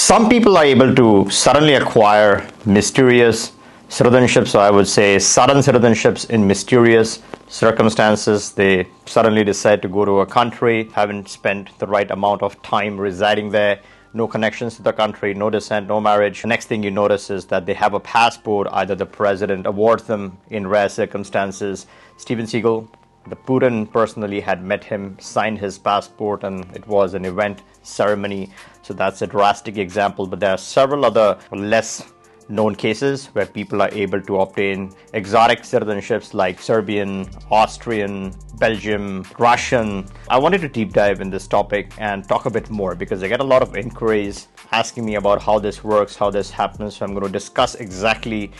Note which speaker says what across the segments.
Speaker 1: Some people are able to suddenly acquire mysterious citizenships, so I would say sudden citizenships in mysterious circumstances. They suddenly decide to go to a country, haven't spent the right amount of time residing there, no connections to the country, no descent, no marriage. The next thing you notice is that they have a passport. Either the president awards them in rare circumstances. Steven Seagal, the Putin personally had met him, signed his passport, and it was an event ceremony. So that's a drastic example, but there are several other less known cases where people are able to obtain exotic citizenships like Serbian, Austrian, Belgium, Russian. I wanted to deep dive in this topic and talk a bit more because I get a lot of inquiries asking me about how this works, how this happens. So I'm going to discuss exactly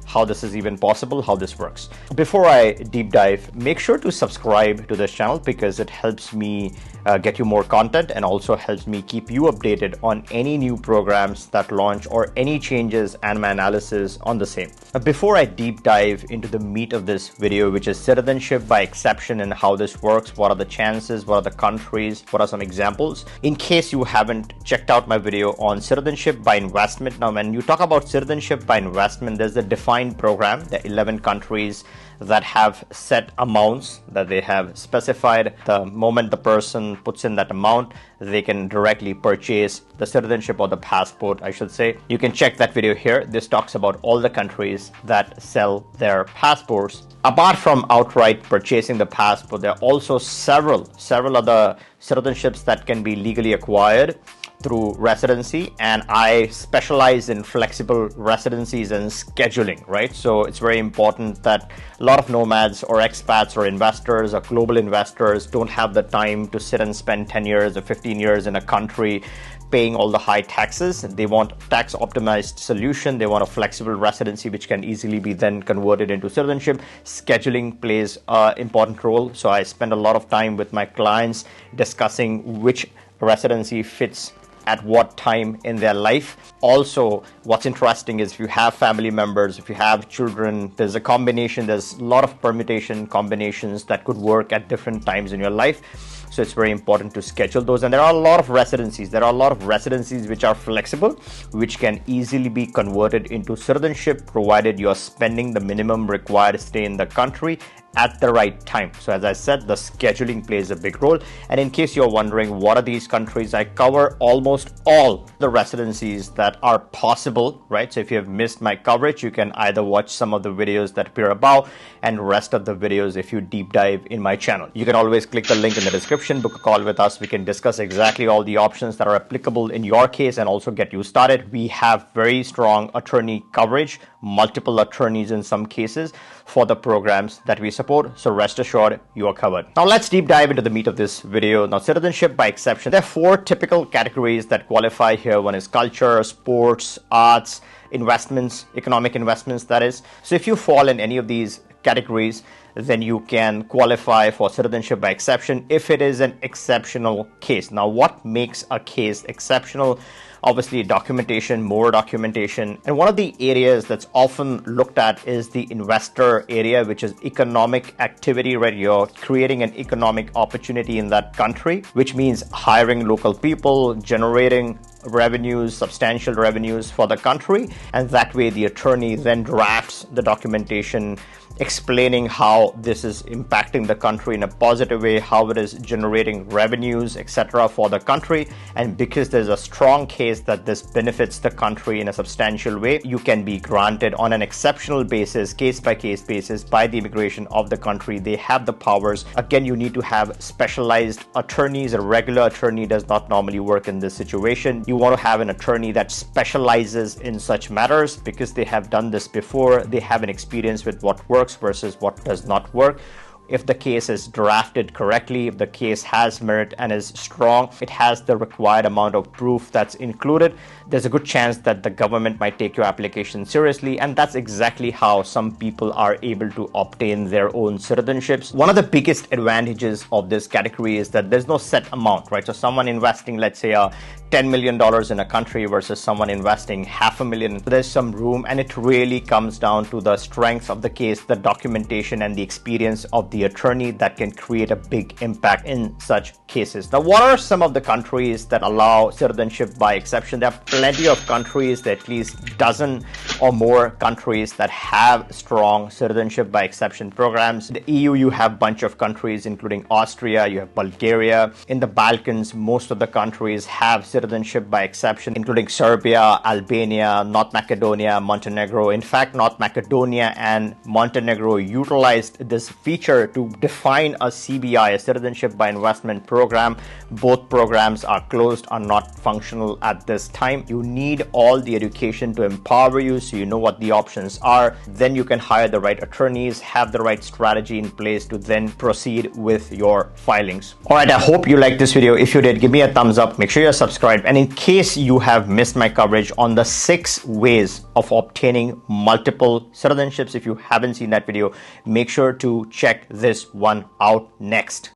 Speaker 1: how this is even possible, how this works. Before I deep dive, make sure to subscribe to this channel because it helps me get you more content and also helps me keep you updated on any new programs that launch or any changes and my analysis on the same. Before I deep dive into the meat of this video, which is citizenship by exception and how this works, what are the chances, what are the countries, what are some examples, in case you haven't checked out my video on citizenship by investment. Now, when you talk about citizenship by investment, there's a defined program. There are 11 countries that have set amounts that they have specified. The moment the person puts in that amount, they can directly purchase the citizenship or the passport, I should say. You can check that video here. This talks about all the countries that sell their passports. Apart from outright purchasing the passport, there are also several other citizenships that can be legally acquired through residency, and I specialize in flexible residencies and scheduling, right? So it's very important that a lot of nomads or expats or investors or global investors don't have the time to sit and spend 10 years or 15 years in a country paying all the high taxes. They want tax optimized solution. They want a flexible residency which can easily be then converted into citizenship. Scheduling plays an important role. So I spend a lot of time with my clients discussing which residency fits at what time in their life. Also, what's interesting is if you have family members, if you have children, there's a combination, there's a lot of permutation combinations that could work at different times in your life. So it's very important to schedule those. And there are a lot of residencies. There are a lot of residencies which are flexible, which can easily be converted into citizenship, provided you're spending the minimum required to stay in the country at the right time. So as I said, the scheduling plays a big role. And in case you're wondering what are these countries, I cover almost all the residencies that are possible, right? So if you have missed my coverage, you can either watch some of the videos that appear above and rest of the videos if you deep dive in my channel. You can always click the link in the description, book a call with us. We can discuss exactly all the options that are applicable in your case and also get you started. We have very strong attorney coverage, multiple attorneys in some cases for the programs that we support. So rest assured, you are covered. Now let's deep dive into the meat of this video. Now, citizenship by exception. There are 4 typical categories that qualify here. One is culture, sports, arts, investments, economic investments, that is. So if you fall in any of these categories, then you can qualify for citizenship by exception if it is an exceptional case. Now, what makes a case exceptional? Obviously, documentation, more documentation. And one of the areas that's often looked at is the investor area, which is economic activity, right? You're creating an economic opportunity in that country, which means hiring local people, generating revenues, substantial revenues for the country. And that way, the attorney then drafts the documentation explaining how this is impacting the country in a positive way, how it is generating revenues, etc. for the country. And because there's a strong case that this benefits the country in a substantial way, you can be granted on an exceptional basis, case-by-case basis by the immigration of the country. They have the powers. Again, you need to have specialized attorneys. A regular attorney does not normally work in this situation. You want to have an attorney that specializes in such matters because they have done this before. They have an experience with what works versus what does not work. If the case is drafted correctly, if the case has merit and is strong, it has the required amount of proof that's included, there's a good chance that the government might take your application seriously. And that's exactly how some people are able to obtain their own citizenships. One of the biggest advantages of this category is that there's no set amount, right? So someone investing, let's say, $10 million in a country versus someone investing $500,000. There's some room, and it really comes down to the strength of the case, the documentation, and the experience of the attorney that can create a big impact in such cases. Now, what are some of the countries that allow citizenship by exception? There are plenty of countries, there are at least a dozen or more countries that have strong citizenship by exception programs. In the EU, you have a bunch of countries, including Austria, you have Bulgaria. In the Balkans, most of the countries have citizenship by exception, including Serbia, Albania, North Macedonia, Montenegro. In fact, North Macedonia and Montenegro utilized this feature to define a CBI, a citizenship by investment program. Both programs are closed, are not functional at this time. You need all the education to empower you so you know what the options are. Then you can hire the right attorneys, have the right strategy in place to then proceed with your filings. All right, I hope you liked this video. If you did, give me a thumbs up. Make sure you're subscribed. And in case you have missed my coverage on the 6 ways of obtaining multiple citizenships, if you haven't seen that video, make sure to check this one out next.